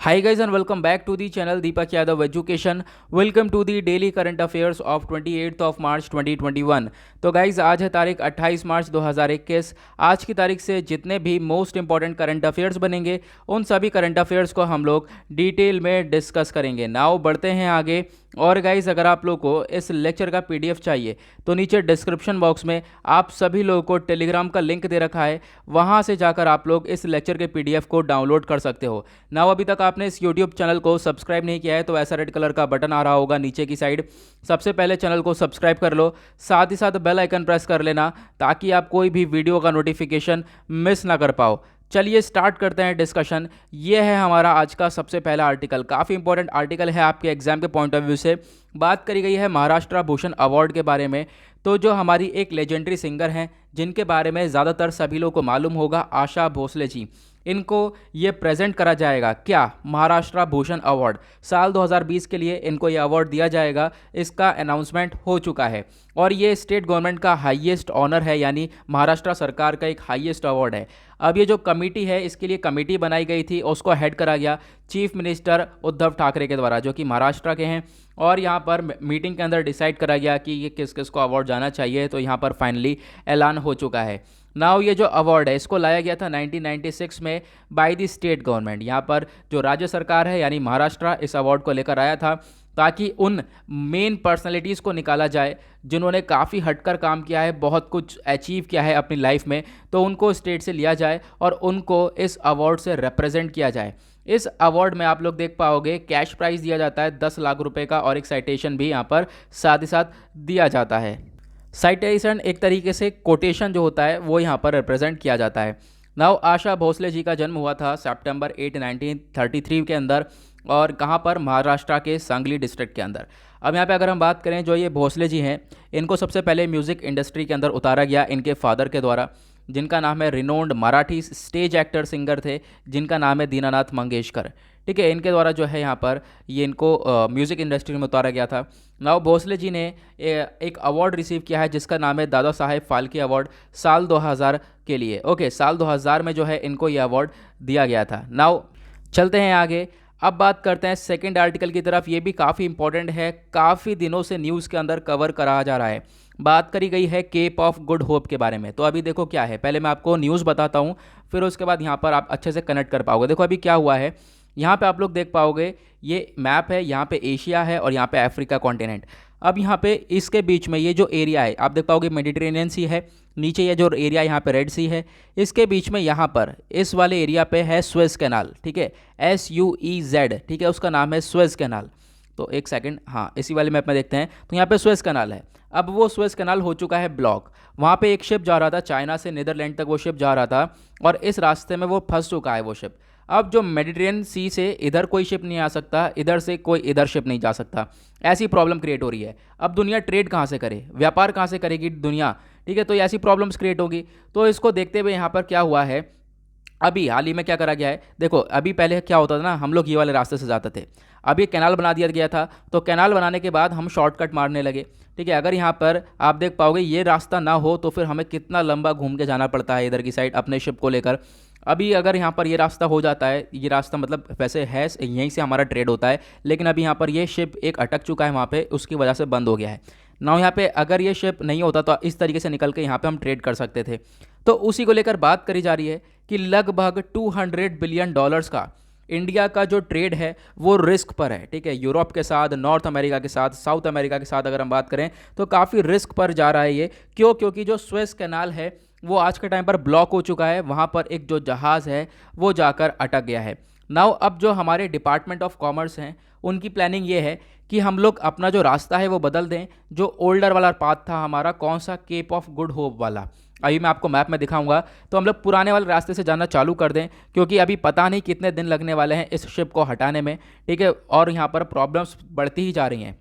Hi guys and welcome back to the channel Deepak Yadav Education. Welcome to the daily current affairs of 28th of March 2021. तो guys आज है तारीख 28 मार्च 2021। आज की तारीख से जितने भी मोस्ट इंपॉर्टेंट करंट अफेयर्स बनेंगे उन सभी करंट अफेयर्स को हम लोग डिटेल में डिस्कस करेंगे। नाउ बढ़ते हैं आगे। और गाइज अगर आप लोग को इस लेक्चर का पीडीएफ चाहिए तो नीचे डिस्क्रिप्शन बॉक्स में आप सभी लोगों को टेलीग्राम का लिंक दे रखा है, वहां से जाकर आप लोग इस लेक्चर के पीडीएफ को डाउनलोड कर सकते हो। नाउ अभी तक आपने इस यूट्यूब चैनल को सब्सक्राइब नहीं किया है तो ऐसा रेड कलर का बटन आ रहा होगा नीचे की साइड, सबसे पहले चैनल को सब्सक्राइब कर लो, साथ ही साथ बेल आइकन प्रेस कर लेना ताकि आप कोई भी वीडियो का नोटिफिकेशन मिस ना कर पाओ। चलिए स्टार्ट करते हैं डिस्कशन। ये है हमारा आज का सबसे पहला आर्टिकल, काफ़ी इंपॉर्टेंट आर्टिकल है आपके एग्जाम के पॉइंट ऑफ व्यू से। बात करी गई है महाराष्ट्र भूषण अवार्ड के बारे में। तो जो हमारी एक लेजेंडरी सिंगर हैं जिनके बारे में ज़्यादातर सभी लोगों को मालूम होगा, आशा भोसले जी, इनको ये प्रेजेंट करा जाएगा क्या महाराष्ट्र भूषण अवार्ड। साल 2020 के लिए इनको ये अवार्ड दिया जाएगा, इसका अनाउंसमेंट हो चुका है। और ये स्टेट गवर्नमेंट का हाईएस्ट ऑनर है, यानी महाराष्ट्र सरकार का एक हाईएस्ट अवार्ड है। अब ये जो कमेटी है इसके लिए कमेटी बनाई गई थी और उसको हेड करा गया चीफ मिनिस्टर उद्धव ठाकरे के द्वारा, जो कि महाराष्ट्र के हैं। और यहाँ पर मीटिंग के अंदर डिसाइड करा गया कि ये किस किस को अवार्ड जाना चाहिए, तो यहाँ पर फाइनली ऐलान हो चुका है। नाउ ये जो अवार्ड है इसको लाया गया था 1996 में बाय द स्टेट गवर्नमेंट। यहाँ पर जो राज्य सरकार है यानी महाराष्ट्र इस अवार्ड को लेकर आया था ताकि उन मेन पर्सनैलिटीज़ को निकाला जाए जिन्होंने काफ़ी हटकर काम किया है, बहुत कुछ अचीव किया है अपनी लाइफ में, तो उनको स्टेट से लिया जाए और उनको इस अवार्ड से रिप्रेजेंट किया जाए। इस अवार्ड में आप लोग देख पाओगे कैश प्राइज़ दिया जाता है 10 लाख रुपए का, और एक साइटेशन भी यहाँ पर साथ ही साथ दिया जाता है। साइटेशन एक तरीके से कोटेशन जो होता है वो यहाँ पर रिप्रेजेंट किया जाता है। नाउ आशा भोसले जी का जन्म हुआ था सितंबर 8 1933 के अंदर, और कहाँ पर, महाराष्ट्र के सांगली डिस्ट्रिक्ट के अंदर। अब यहाँ पे अगर हम बात करें, जो ये भोसले जी हैं इनको सबसे पहले म्यूज़िक इंडस्ट्री के अंदर उतारा गया इनके फादर के द्वारा, जिनका नाम है renowned Marathi stage actor singer थे जिनका नाम है दीनानाथ मंगेशकर। ठीक है, इनके द्वारा जो है यहाँ पर ये इनको म्यूज़िक इंडस्ट्री में उतारा गया था। नाउ भोसले जी ने एक अवार्ड रिसीव किया है जिसका नाम है दादा साहेब फाल्के अवार्ड साल 2000 के लिए। ओके, साल 2000 में जो है इनको ये अवार्ड दिया गया था। नाउ चलते हैं आगे। अब बात करते हैं सेकंड आर्टिकल की तरफ। ये भी काफ़ी इंपॉर्टेंट है, काफ़ी दिनों से न्यूज़ के अंदर कवर कराया जा रहा है। बात करी गई है केप ऑफ गुड होप के बारे में। तो अभी देखो क्या है, पहले मैं आपको न्यूज़ बताता हूँ, फिर उसके बाद यहाँ पर आप अच्छे से कनेक्ट कर पाओगे। देखो अभी क्या हुआ है, यहाँ पे आप लोग देख पाओगे ये मैप है, यहाँ पे एशिया है और यहाँ पे अफ्रीका कॉन्टिनेंट। अब यहाँ पे इसके बीच में ये जो एरिया है आप देख पाओगे मेडिटेरेनियन सी है, नीचे ये जो एरिया यहाँ पे रेड सी है, इसके बीच में यहाँ पर इस वाले एरिया पे है स्वेज कैनाल। ठीक है, SUEZ, ठीक है, उसका नाम है स्वेज कैनाल। तो एक सेकंड, हाँ इसी वाले मैप में देखते हैं, तो यहाँ पे स्वेज कैनाल है। अब वो स्वेज कैनाल हो चुका है ब्लॉक। वहाँ पे एक शिप जा रहा था चाइना से नीदरलैंड तक, वो शिप जा रहा था और इस रास्ते में वो फंस चुका है वो शिप। अब जो मेडिटेरेनियन सी से इधर कोई शिप नहीं आ सकता, इधर से कोई इधर शिप नहीं जा सकता, ऐसी प्रॉब्लम क्रिएट हो रही है। अब दुनिया ट्रेड कहाँ से करे, व्यापार कहाँ से करेगी दुनिया, ठीक है, तो ऐसी प्रॉब्लम्स क्रिएट होगी। तो इसको देखते हुए यहाँ पर क्या हुआ है, अभी हाल ही में क्या करा गया है, देखो अभी पहले क्या होता था ना, हम लोग ये वाले रास्ते से जाते थे, अभी कैनाल बना दिया गया था, तो कैनाल बनाने के बाद हम शॉर्टकट मारने लगे। ठीक है, अगर यहाँ पर आप देख पाओगे ये रास्ता ना हो तो फिर हमें कितना लंबा घूम के जाना पड़ता है इधर की साइड अपने शिप को लेकर। अभी अगर यहाँ पर ये रास्ता हो जाता है, ये रास्ता मतलब वैसे है यहीं से हमारा ट्रेड होता है, लेकिन अभी यहाँ पर ये शिप एक अटक चुका है वहाँ पे, उसकी वजह से बंद हो गया है। ना यहाँ पे अगर ये शिप नहीं होता तो इस तरीके से निकल के यहाँ पे हम ट्रेड कर सकते थे। तो उसी को लेकर बात करी जा रही है कि लगभग $200 बिलियन का इंडिया का जो ट्रेड है वो रिस्क पर है। ठीक है, यूरोप के साथ, नॉर्थ अमेरिका के साथ, साउथ अमेरिका के साथ अगर हम बात करें तो काफ़ी रिस्क पर जा रहा है ये। क्यों? क्योंकि जो स्वेज कैनाल है वो आज के टाइम पर ब्लॉक हो चुका है, वहाँ पर एक जो जहाज़ है वो जाकर अटक गया है। नाउ अब जो हमारे डिपार्टमेंट ऑफ कॉमर्स हैं उनकी प्लानिंग ये है कि हम लोग अपना जो रास्ता है वो बदल दें। जो ओल्डर वाला पाथ था हमारा, कौन सा, केप ऑफ गुड होप वाला, अभी मैं आपको मैप में दिखाऊंगा, तो हम लोग पुराने वाले रास्ते से जाना चालू कर दें, क्योंकि अभी पता नहीं कितने दिन लगने वाले हैं इस शिप को हटाने में। ठीक है, और यहाँ पर प्रॉब्लम्स बढ़ती ही जा रही हैं।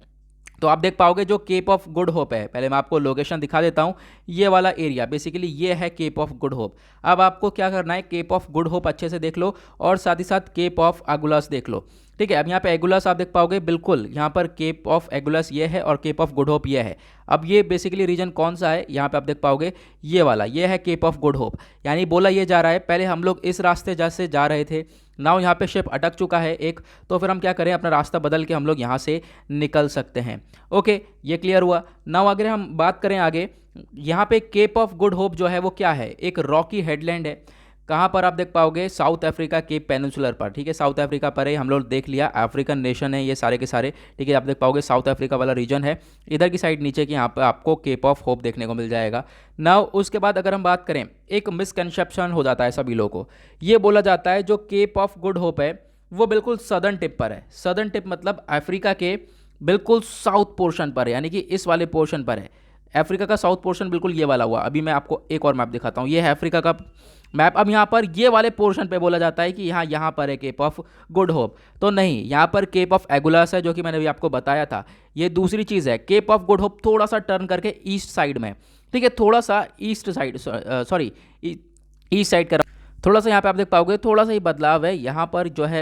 तो आप देख पाओगे जो केप ऑफ गुड होप है, पहले मैं आपको लोकेशन दिखा देता हूँ, ये वाला एरिया बेसिकली ये है केप ऑफ गुड होप। अब आपको क्या करना है, केप ऑफ गुड होप अच्छे से देख लो और साथ ही साथ केप ऑफ एगुलस देख लो। ठीक है, अब यहाँ पे एगुलस आप देख पाओगे, बिल्कुल यहाँ पर केप ऑफ एगुलस ये है और केप ऑफ गुड होप ये है। अब ये बेसिकली रीजन कौन सा है, यहाँ पे आप देख पाओगे ये वाला, ये है केप ऑफ गुड होप। यानी बोला ये जा रहा है, पहले हम लोग इस रास्ते जैसे जा रहे थे नाउ यहाँ पे शिप अटक चुका है एक, तो फिर हम क्या करें, अपना रास्ता बदल के हम लोग यहाँ से निकल सकते हैं। ओके, ये क्लियर हुआ। नाउ अगर हम बात करें आगे, यहाँ पे केप ऑफ गुड होप जो है वो क्या है, एक रॉकी हेडलैंड है। कहाँ पर आप देख पाओगे, साउथ अफ्रीका के पेनिनसुलर पर, ठीक है। साउथ अफ्रीका पर है, हम लोग देख लिया, अफ्रीकन नेशन है ये सारे के सारे, ठीक है। आप देख पाओगे साउथ अफ्रीका वाला रीजन है, इधर की साइड नीचे की यहाँ पर आपको केप ऑफ होप देखने को मिल जाएगा। नाउ उसके बाद अगर हम बात करें, एक मिसकंसेप्शन हो जाता है सभी लोगों को, ये बोला जाता है जो केप ऑफ गुड होप है वो बिल्कुल सदर्न टिप पर है। सदर्न टिप मतलब अफ्रीका के बिल्कुल साउथ पोर्शन पर है, यानी कि इस वाले पोर्शन पर है। अफ्रीका का साउथ पोर्शन बिल्कुल ये वाला हुआ। अभी मैं आपको एक और मैप दिखाता हूँ, ये है अफ्रीका का मैप। अब यहाँ पर ये वाले पोर्शन पे बोला जाता है कि यहाँ पर है केप ऑफ गुड होप, तो नहीं, यहाँ पर केप ऑफ एगुलस है जो कि मैंने अभी आपको बताया था। ये दूसरी चीज़ है, केप ऑफ गुड होप थोड़ा सा टर्न करके ईस्ट साइड में, ठीक है, थोड़ा सा east side, sorry east side का, थोड़ा सा यहाँ पे आप देख पाओगे थोड़ा सा ही बदलाव है। यहाँ पर जो है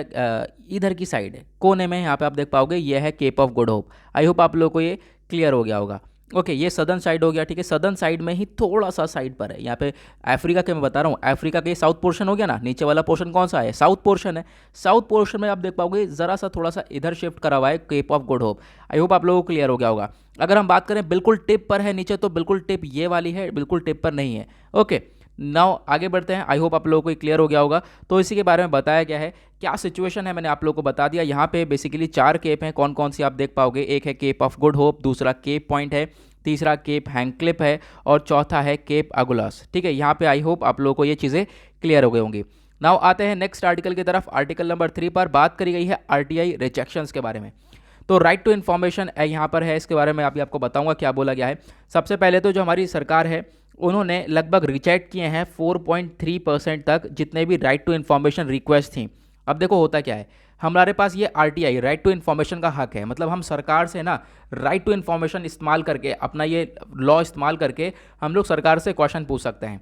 इधर की साइड है, कोने में, यहाँ पे आप देख पाओगे ये है Cape of Good Hope. I hope आप लोगों को ये क्लियर हो गया होगा। ओके, ये सदर्न साइड हो गया, ठीक है। सदर्न साइड में ही थोड़ा सा साइड पर है, यहाँ पे अफ्रीका के मैं बता रहा हूँ, अफ्रीका के साउथ पोर्शन हो गया ना, नीचे वाला पोर्शन कौन सा है, साउथ पोर्शन है। साउथ पोर्शन में आप देख पाओगे ज़रा सा थोड़ा सा इधर शिफ्ट करा हुआ है Cape of Good Hope. I hope आप लोगों को क्लियर हो गया होगा। अगर हम बात करें बिल्कुल टिप पर है नीचे, तो बिल्कुल टिप ये वाली है, बिल्कुल टिप पर नहीं है। ओके, नाउ आगे बढ़ते हैं। आई होप आप लोगों को क्लियर हो गया होगा। तो इसी के बारे में बताया गया है, क्या सिचुएशन है मैंने आप लोगों को बता दिया। यहाँ पे बेसिकली 4 केप हैं, कौन कौन सी आप देख पाओगे। एक है केप ऑफ गुड होप, दूसरा केप पॉइंट है, तीसरा केप हैंक्लिप है, और चौथा है केप अगुलस, ठीक है। यहाँ पे आई होप आप लोगों को ये चीज़ें क्लियर हो गई होंगी। नाउ आते हैं नेक्स्ट आर्टिकल की तरफ। आर्टिकल नंबर 3 पर बात करी गई है आरटीआई रिजेक्शंस के बारे में। तो राइट टू इन्फॉर्मेशन यहाँ पर है, इसके बारे में अभी आपको बताऊंगा क्या बोला गया है। सबसे पहले तो जो हमारी सरकार है उन्होंने लगभग रिजेक्ट किए हैं 4.3% तक जितने भी राइट टू इन्फॉर्मेशन रिक्वेस्ट थी। अब देखो होता क्या है, हमारे पास ये आरटीआई राइट टू इन्फॉर्मेशन का हक है, मतलब हम सरकार से ना राइट टू इन्फॉर्मेशन इस्तेमाल करके, अपना ये लॉ इस्तेमाल करके हम लोग सरकार से क्वेश्चन पूछ सकते हैं।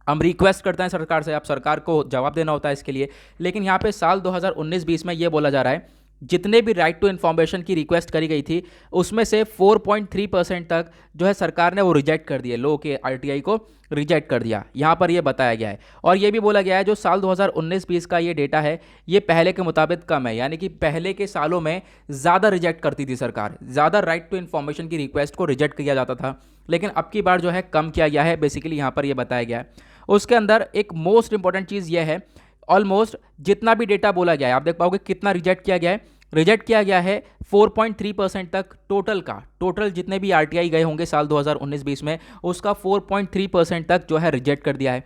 हम रिक्वेस्ट करते हैं सरकार से, आप सरकार को जवाब देना होता है इसके लिए। लेकिन यहाँ पे साल 2019-20 में ये बोला जा रहा है जितने भी राइट टू इन्फॉर्मेशन की रिक्वेस्ट करी गई थी उसमें से 4.3% तक जो है सरकार ने वो रिजेक्ट कर दिए, लो के आरटीआई को रिजेक्ट कर दिया, यहाँ पर ये बताया गया है। और ये भी बोला गया है जो साल 2019-20 का ये डेटा है ये पहले के मुताबिक कम है, यानी कि पहले के सालों में ज़्यादा रिजेक्ट करती थी सरकार, ज़्यादा राइट टू इन्फॉर्मेशन की रिक्वेस्ट को रिजेक्ट किया जाता था, लेकिन अब की बार जो है कम किया गया है, बेसिकली यहाँ पर ये बताया गया है। उसके अंदर एक मोस्ट इंपॉर्टेंट चीज़ यह है, ऑलमोस्ट जितना भी डेटा बोला गया है आप देख पाओगे कितना रिजेक्ट किया गया है। रिजेक्ट किया गया है 4.3% तक टोटल का, टोटल जितने भी आरटीआई गए होंगे साल 2019-20 में उसका 4.3% तक जो है रिजेक्ट कर दिया है।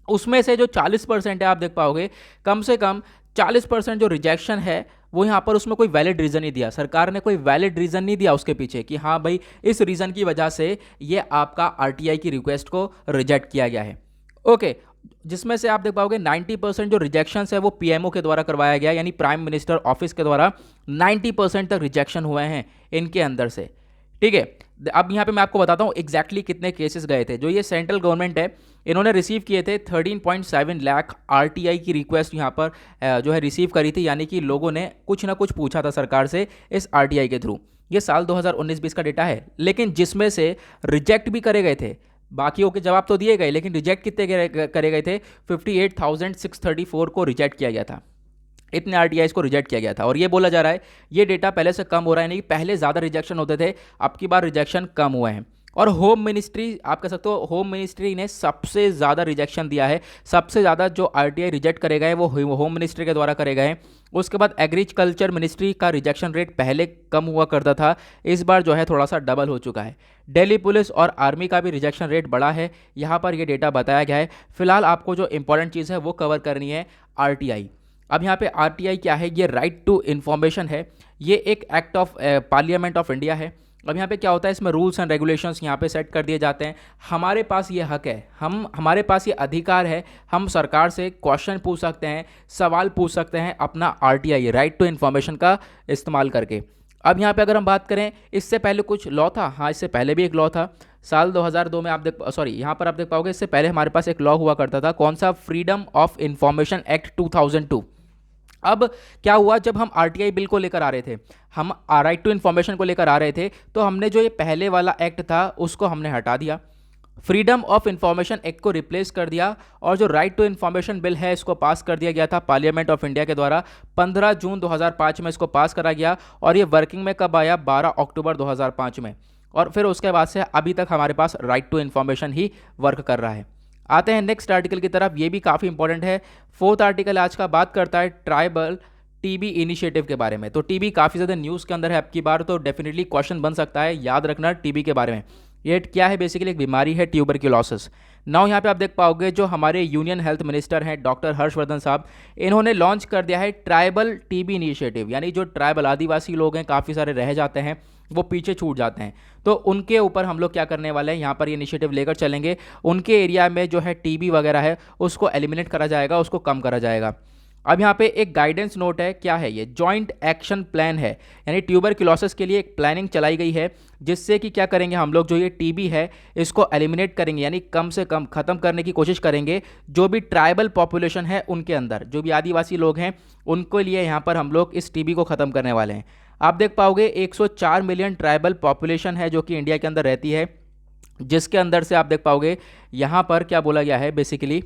उसमें से जो 40% है आप देख पाओगे कम से कम 40% जो रिजेक्शन है वो यहाँ पर उसमें कोई वैलिड रीज़न नहीं दिया, सरकार ने कोई वैलिड रीज़न नहीं दिया उसके पीछे कि हाँ भाई इस रीज़न की वजह से ये आपका आरटीआई की रिक्वेस्ट को रिजेक्ट किया गया है। ओके, जिसमें से आप देख पाओगे 90% जो रिजेक्शंस है वो पीएमओ के द्वारा करवाया गया, यानी प्राइम मिनिस्टर ऑफिस के द्वारा 90% तक रिजेक्शन हुए हैं इनके अंदर से, ठीक है। अब यहाँ पे मैं आपको बताता हूँ एग्जैक्टली कितने केसेस गए थे। जो ये सेंट्रल गवर्नमेंट है इन्होंने रिसीव किए थे 13.7 लाख आरटीआई की रिक्वेस्ट यहाँ पर जो है रिसीव करी थी, यानी कि लोगों ने कुछ ना कुछ पूछा था सरकार से इस आरटीआई के थ्रू। ये साल 2019-20 का डेटा है, लेकिन जिसमें से रिजेक्ट भी करे गए थे, बाकियों के जवाब तो दिए गए लेकिन रिजेक्ट कितने करे गए थे, 58,634 को रिजेक्ट किया गया था, इतने आरटीआईज को रिजेक्ट किया गया था। और ये बोला जा रहा है ये डेटा पहले से कम हो रहा है, नहीं पहले ज़्यादा रिजेक्शन होते थे, अब की बार रिजेक्शन कम हुए हैं। और होम मिनिस्ट्री, आप कह सकते हो होम मिनिस्ट्री ने सबसे ज़्यादा रिजेक्शन दिया है, सबसे ज़्यादा जो आरटीआई रिजेक्ट करे गए वो होम मिनिस्ट्री के द्वारा करे गए हैं। उसके बाद एग्रीकल्चर मिनिस्ट्री का रिजेक्शन रेट पहले कम हुआ करता था, इस बार जो है थोड़ा सा डबल हो चुका है। दिल्ली पुलिस और आर्मी का भी रिजेक्शन रेट बढ़ा है, यहाँ पर ये डेटा बताया गया है। फिलहाल आपको जो इंपॉर्टेंट चीज़ है वो कवर करनी है आरटीआई। अब यहाँ पे आरटीआई क्या है, ये राइट टू इन्फॉर्मेशन है, ये एक act of parliament of India है। अब यहाँ पे क्या होता है, इसमें रूल्स एंड रेगुलेशंस यहाँ पे सेट कर दिए जाते हैं। हमारे पास ये हक है, हमारे पास ये अधिकार है, हम सरकार से क्वेश्चन पूछ सकते हैं, सवाल पूछ सकते हैं अपना आरटीआई राइट टू इन्फॉर्मेशन का इस्तेमाल करके। अब यहाँ पे अगर हम बात करें इससे पहले कुछ लॉ था, हाँ इससे पहले भी एक लॉ था साल 2002 में, आप यहाँ पर आप देख पाओगे इससे पहले हमारे पास एक लॉ हुआ करता था, कौन सा, फ्रीडम ऑफ इंफॉर्मेशन एक्ट 2002। अब क्या हुआ, जब हम आरटीआई बिल को लेकर आ रहे थे, हम राइट टू इन्फॉर्मेशन को लेकर आ रहे थे, तो हमने जो ये पहले वाला एक्ट था उसको हमने हटा दिया फ्रीडम ऑफ इंफॉर्मेशन एक्ट को रिप्लेस कर दिया और जो राइट टू इंफॉर्मेशन बिल है इसको पास कर दिया गया था पार्लियामेंट ऑफ इंडिया के द्वारा। 15 जून 2005 में इसको पास करा गया और ये वर्किंग में कब आया, 12 अक्टूबर 2005 में। और फिर उसके बाद से अभी तक हमारे पास राइट टू इन्फॉर्मेशन ही वर्क कर रहा है। आते हैं नेक्स्ट आर्टिकल की तरफ, ये भी काफ़ी इंपॉर्टेंट है। फोर्थ आर्टिकल आज का बात करता है ट्राइबल टीबी इनिशिएटिव के बारे में। तो टीबी काफ़ी ज़्यादा न्यूज़ के अंदर है अब की बार, तो डेफिनेटली क्वेश्चन बन सकता है, याद रखना टीबी के बारे में। ये क्या है, बेसिकली एक बीमारी है ट्यूबरक्यूलोसिस। नाउ यहाँ पे आप देख पाओगे जो हमारे यूनियन हेल्थ मिनिस्टर हैं डॉक्टर हर्षवर्धन साहब, इन्होंने लॉन्च कर दिया है ट्राइबल टीबी इनिशिएटिव। यानी जो ट्राइबल आदिवासी लोग हैं काफ़ी सारे रह जाते हैं, वो पीछे छूट जाते हैं, तो उनके ऊपर हम लोग क्या करने वाले हैं, यहाँ पर ये इनिशिएटिव लेकर चलेंगे। उनके एरिया में जो है टीबी वगैरह है उसको एलिमिनेट करा जाएगा, उसको कम करा जाएगा। अब यहाँ पे एक गाइडेंस नोट है, क्या है ये, जॉइंट एक्शन प्लान है। यानी ट्यूबरक्यूलोसिस के लिए एक प्लानिंग चलाई गई है जिससे कि क्या करेंगे हम लोग, जो ये टीबी है इसको एलिमिनेट करेंगे, यानी कम से कम ख़त्म करने की कोशिश करेंगे। जो भी ट्राइबल पॉपुलेशन है उनके अंदर, जो भी आदिवासी लोग हैं उनको लिए यहाँ पर हम लोग इस टीबी को ख़त्म करने वाले हैं। आप देख पाओगे 104 मिलियन ट्राइबल पॉपुलेशन है जो कि इंडिया के अंदर रहती है, जिसके अंदर से आप देख पाओगे यहाँ पर क्या बोला गया है बेसिकली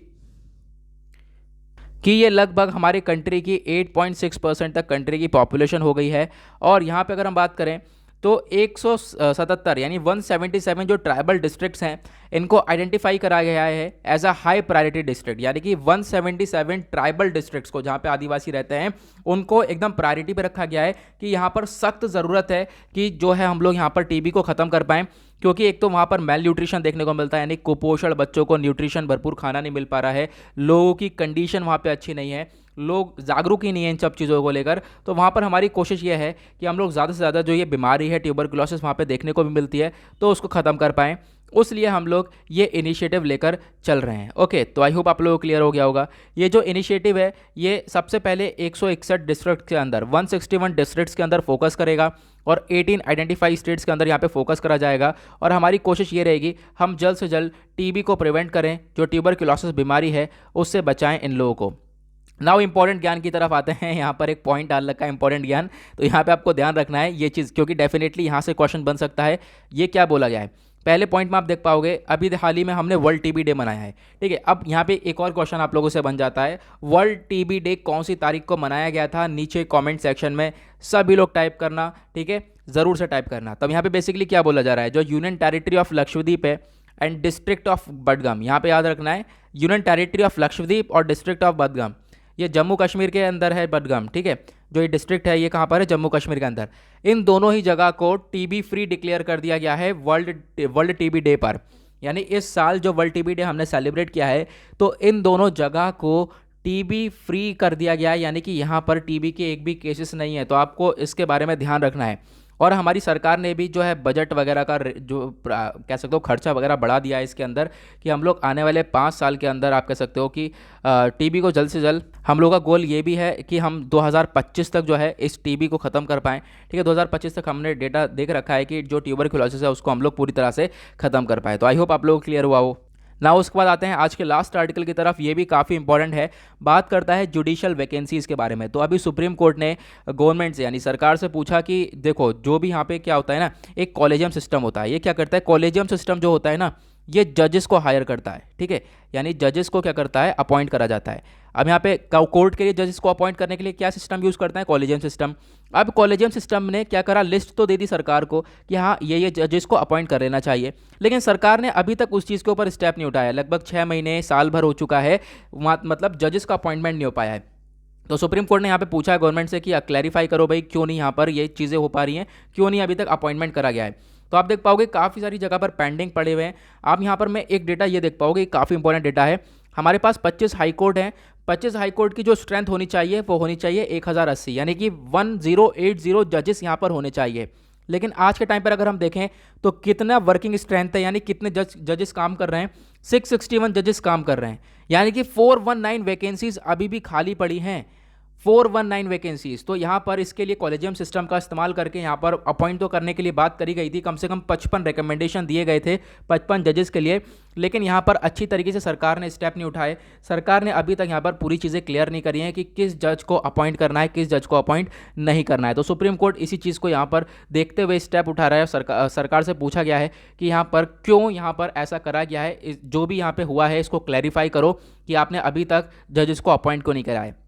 कि ये लगभग हमारे कंट्री की 8.6% तक कंट्री की पॉपुलेशन हो गई है। और यहाँ पे अगर हम बात करें तो 177 यानी 177 जो ट्राइबल डिस्ट्रिक्ट्स हैं इनको आइडेंटिफाई करा गया है as a high priority district. यानी कि 177 ट्राइबल डिस्ट्रिक्ट्स को, जहाँ पे आदिवासी रहते हैं, उनको एकदम प्रायोरिटी पे रखा गया है कि यहाँ पर सख्त ज़रूरत है कि जो है हम लोग यहाँ पर टीबी को ख़त्म कर पाएँ। क्योंकि एक तो वहाँ पर मेल न्यूट्रिशन देखने को मिलता है, यानी कुपोषण, बच्चों को न्यूट्रिशन भरपूर खाना नहीं मिल पा रहा है, लोगों की कंडीशन वहाँ पे अच्छी नहीं है, लोग जागरूक ही नहीं है इन सब चीज़ों को लेकर। तो वहाँ पर हमारी कोशिश ये है कि हम लोग ज़्यादा से ज़्यादा जो ये बीमारी है ट्यूबरक्लोसिस वहाँ पे देखने को भी मिलती है तो उसको ख़त्म कर पाएँ, उसलिए हम लोग ये इनिशिएटिव लेकर चल रहे हैं। ओके, तो आई होप आप लोगों को क्लियर हो गया होगा। ये जो इनिशिएटिव है ये सबसे पहले 161 डिस्ट्रिक्ट के अंदर, 161 डिस्ट्रिक्ट्स के अंदर फोकस करेगा और 18 आइडेंटिफाई स्टेट्स के अंदर यहाँ पे फोकस करा जाएगा। और हमारी कोशिश ये रहेगी हम जल्द से जल्द टीबी को प्रिवेंट करें, जो ट्यूबरक्लोसिस बीमारी है उससे बचाएं इन लोगों को। नाउ इंपॉर्टेंट ज्ञान की तरफ आते हैं। यहाँ पर एक पॉइंट डाल रखा है इंपॉर्टेंट ज्ञान, तो यहाँ पे आपको ध्यान रखना है ये चीज़, क्योंकि डेफिनेटली यहाँ से क्वेश्चन बन सकता है। ये क्या बोला गया है, पहले पॉइंट में आप देख पाओगे अभी हाल ही में हमने वर्ल्ड टीबी डे मनाया है, ठीक है। अब यहाँ पे एक और क्वेश्चन आप लोगों से बन जाता है, वर्ल्ड टीबी डे कौन सी तारीख को मनाया गया था, नीचे कमेंट सेक्शन में सभी लोग टाइप करना, ठीक है, ज़रूर से टाइप करना। तब यहाँ पे बेसिकली क्या बोला जा रहा है, जो यूनियन टेरिटरी ऑफ लक्षद्वीप है एंड डिस्ट्रिक्ट ऑफ बडगाम, यहाँ पे याद रखना है यूनियन टेरिटरी ऑफ लक्षद्वीप और डिस्ट्रिक्ट ऑफ बडगाम, ये जम्मू कश्मीर के अंदर है बडगाम, ठीक है। जो ये डिस्ट्रिक्ट है ये कहाँ पर है, जम्मू कश्मीर के अंदर। इन दोनों ही जगह को टीबी फ्री डिक्लेयर कर दिया गया है वर्ल्ड टीबी डे पर। यानी इस साल जो वर्ल्ड टीबी डे हमने सेलिब्रेट किया है तो इन दोनों जगह को टीबी फ्री कर दिया गया है, यानी कि यहाँ पर टीबी के एक भी केसेस नहीं है। तो आपको इसके बारे में ध्यान रखना है। और हमारी सरकार ने भी जो है बजट वगैरह का जो कह सकते हो खर्चा वगैरह बढ़ा दिया है इसके अंदर, कि हम लोग आने वाले 5 साल के अंदर आप कह सकते हो कि टीबी को जल्द से जल्द, हम लोग का गोल ये भी है कि हम 2025 तक जो है इस टीबी को ख़त्म कर पाएँ, ठीक है। 2025 तक हमने डेटा देख रखा है कि जो ट्यूबरक्लोसिस है उसको हम लोग पूरी तरह से ख़त्म कर पाए। तो आई होप आप लोग क्लियर हुआ हो ना। उसके बाद आते हैं आज के लास्ट आर्टिकल की तरफ, ये भी काफ़ी इंपॉर्टेंट है, बात करता है जुडिशियल वैकेंसीज़ के बारे में। तो अभी सुप्रीम कोर्ट ने गवर्नमेंट से यानी सरकार से पूछा कि देखो जो भी यहाँ पे क्या होता है ना, एक कॉलेजियम सिस्टम होता है। ये क्या करता है, कॉलेजियम सिस्टम जो होता है ना ये जजेस को हायर करता है, ठीक है, यानी जजेस को क्या करता है, अपॉइंट करा जाता है। अब यहाँ पे कोर्ट के लिए जजेस को अपॉइंट करने के लिए क्या सिस्टम यूज़ करता है, कॉलेजियम सिस्टम। अब कॉलेजियम सिस्टम ने क्या करा, लिस्ट तो दे दी सरकार को कि हाँ ये जजेस को अपॉइंट कर लेना चाहिए, लेकिन सरकार ने अभी तक उस चीज़ के ऊपर स्टेप नहीं उठाया। लगभग 6 महीने साल भर हो चुका है, मतलब जजेस का अपॉइंटमेंट नहीं हो पाया है। तो सुप्रीम कोर्ट ने यहाँ पे पूछा है गवर्नमेंट से कि क्लैरिफाई करो भाई, क्यों नहीं यहाँ पर ये चीज़ें हो पा रही हैं, क्यों नहीं अभी तक अपॉइंटमेंट करा गया है। तो आप देख पाओगे काफ़ी सारी जगह पर पेंडिंग पड़े हुए हैं। आप यहाँ पर मैं एक डेटा ये देख पाओगे, काफ़ी इंपॉर्टेंट डेटा है। हमारे पास 25 हाई कोर्ट हैं, 25 हाई कोर्ट की जो स्ट्रेंथ होनी चाहिए वो होनी चाहिए 1080, यानी कि 1080 जजेस यहाँ पर होने चाहिए। लेकिन आज के टाइम पर अगर हम देखें तो कितना वर्किंग स्ट्रेंथ है, यानी कितने जजेस काम कर रहे हैं, 661 जजेस काम कर रहे हैं, यानी कि 419 वैकेंसीज अभी भी खाली पड़ी हैं। 419 वैकेंसीज। तो यहाँ पर इसके लिए कॉलेजियम सिस्टम का इस्तेमाल करके यहाँ पर अपॉइंट तो करने के लिए बात करी गई थी, कम से कम 55 रिकमेंडेशन दिए गए थे 55 जजेस के लिए, लेकिन यहाँ पर अच्छी तरीके से सरकार ने स्टेप नहीं उठाए। सरकार ने अभी तक यहाँ पर पूरी चीज़ें क्लियर नहीं करी हैं कि किस जज को अपॉइंट करना है, किस जज को अपॉइंट नहीं करना है। तो सुप्रीम कोर्ट इसी चीज़ को यहाँ पर देखते हुए स्टेप उठा रहा है। सरकार से पूछा गया है कि यहाँ पर क्यों यहाँ पर ऐसा करा गया है, जो भी यहाँ पे हुआ है इसको क्लैरिफाई करो कि आपने अभी तक जजेस को अपॉइंट क्यों नहीं करा है।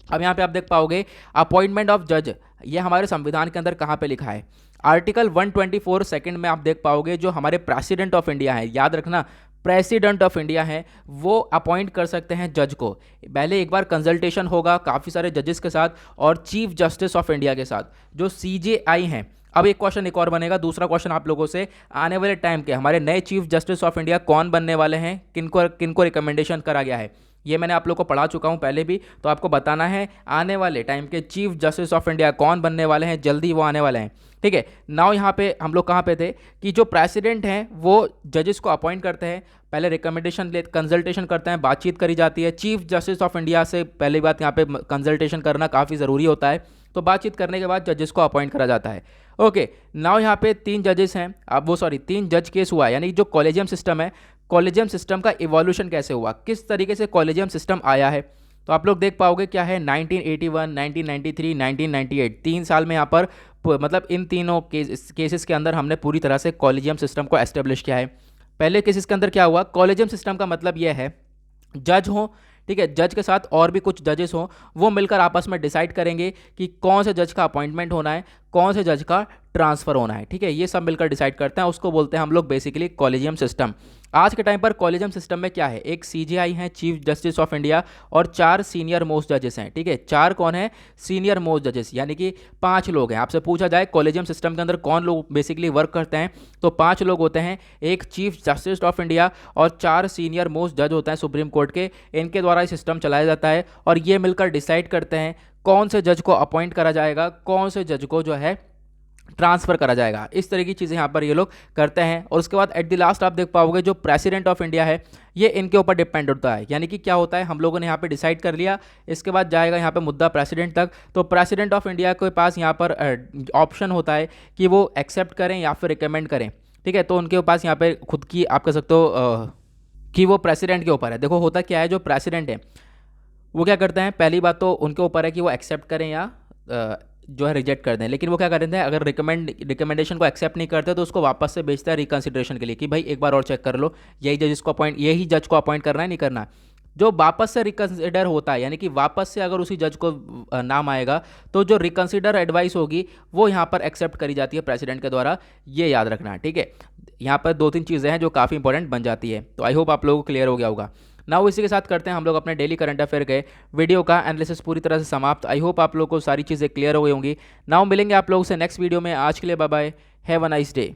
अब यहाँ पे आप देख पाओगे अपॉइंटमेंट ऑफ जज, ये हमारे संविधान के अंदर कहाँ पे लिखा है, आर्टिकल 124 सेकंड में आप देख पाओगे। जो हमारे प्रेसिडेंट ऑफ इंडिया है, याद रखना प्रेसिडेंट ऑफ इंडिया है, वो अपॉइंट कर सकते हैं जज को। पहले एक बार कंसल्टेशन होगा काफ़ी सारे जजेस के साथ और चीफ जस्टिस ऑफ इंडिया के साथ, जो CJI हैं। अब एक क्वेश्चन एक और बनेगा, दूसरा क्वेश्चन आप लोगों से, आने वाले टाइम के हमारे नए चीफ जस्टिस ऑफ इंडिया कौन बनने वाले हैं, किनको किनको रिकमेंडेशन करा गया है, ये मैंने आप लोग को पढ़ा चुका हूं पहले भी। तो आपको बताना है आने वाले टाइम के चीफ जस्टिस ऑफ इंडिया कौन बनने वाले हैं, जल्दी वो आने वाले हैं। ठीक है, नाउ यहाँ पे हम लोग कहाँ पे थे कि जो प्रेसिडेंट हैं वो जजेस को अपॉइंट करते हैं, पहले रिकमेंडेशन ले कंसल्टेशन करते हैं, बातचीत करी जाती है। चीफ जस्टिस ऑफ इंडिया से पहली बात यहाँ पे कंसल्टेशन करना काफ़ी ज़रूरी होता है, तो बातचीत करने के बाद जजेस को अपॉइंट करा जाता है। ओके, नाउ यहाँ पे 3 जजेस हैं, अब वो 3 जज केस हुआ है, यानी जो कॉलेजियम सिस्टम है, कॉलेजियम सिस्टम का इवोल्यूशन कैसे हुआ, किस तरीके से कॉलेजियम सिस्टम आया है। तो आप लोग देख पाओगे क्या है, 1981, 1993, 1998, 3 साल में यहाँ पर मतलब इन तीनों केसेस के अंदर हमने पूरी तरह से कॉलेजियम सिस्टम को एस्टेब्लिश किया है। पहले केसेस के अंदर क्या हुआ, कॉलेजियम सिस्टम का मतलब यह है जज हो, ठीक है, जज के साथ और भी कुछ जजेस हों, वो मिलकर आपस में डिसाइड करेंगे कि कौन से जज का अपॉइंटमेंट होना है, कौन से जज का ट्रांसफर होना है। ठीक है, ये सब मिलकर डिसाइड करते हैं, उसको बोलते हैं हम लोग बेसिकली कॉलेजियम सिस्टम। आज के टाइम पर कॉलेजियम सिस्टम में क्या है, एक CJI है चीफ जस्टिस ऑफ इंडिया और 4 सीनियर मोस्ट जजेस हैं। ठीक है, 4 कौन है, सीनियर मोस्ट जजेस, यानी कि 5 लोग हैं। आपसे पूछा जाए कॉलेजियम सिस्टम के अंदर कौन लोग बेसिकली वर्क करते हैं, तो 5 लोग होते हैं, एक चीफ जस्टिस ऑफ इंडिया और 4 सीनियर मोस्ट जज होते हैं सुप्रीम कोर्ट के, इनके द्वारा ये सिस्टम चलाया जाता है और ये मिलकर डिसाइड करते हैं कौन से जज को अपॉइंट करा जाएगा, कौन से जज को जो है ट्रांसफर करा जाएगा। इस तरह की चीज़ें यहाँ पर ये लोग करते हैं। और उसके बाद एट द लास्ट आप देख पाओगे जो प्रेसिडेंट ऑफ इंडिया है, ये इनके ऊपर डिपेंड होता है। यानी कि क्या होता है, हम लोगों ने यहाँ पे डिसाइड कर लिया, इसके बाद जाएगा यहाँ पे मुद्दा प्रेसिडेंट तक, तो प्रेसिडेंट ऑफ इंडिया के पास यहाँ पर ऑप्शन होता है कि वो एक्सेप्ट करें या फिर रिकमेंड करें। ठीक है, तो उनके पास यहाँ पे खुद की आप कह सकते हो कि वो प्रेसिडेंट के ऊपर है। देखो होता क्या है, जो प्रेसिडेंट है वो क्या करते हैं, पहली बात तो उनके ऊपर है कि वो एक्सेप्ट करें या जो है रिजेक्ट कर दें। लेकिन वो क्या करते हैं, अगर रिकमेंडेशन को एक्सेप्ट नहीं करते तो उसको वापस से भेजता है रिकंसिडरेशन के लिए कि भाई एक बार और चेक कर लो, यही जज को अपॉइंट करना है नहीं करना। जो वापस से रिकंसिडर होता है, यानी कि वापस से अगर उसी जज को नाम आएगा तो जो रिकंसिडर एडवाइस होगी वो यहाँ पर एक्सेप्ट करी जाती है प्रेसिडेंट के द्वारा, ये याद रखना है। ठीक है, यहाँ पर 2-3 चीज़ें हैं जो काफ़ी इंपॉर्टेंट बन जाती है। तो आई होप आप लोगों को क्लियर हो गया होगा। नाउ इसी के साथ करते हैं हम लोग अपने डेली करंट अफेयर के वीडियो का एनालिसिस पूरी तरह से समाप्त। आई होप आप लोगों को सारी चीज़ें क्लियर हो गई होंगी। नाउ मिलेंगे आप लोगों से नेक्स्ट वीडियो में। आज के लिए bye bye, have a nice day.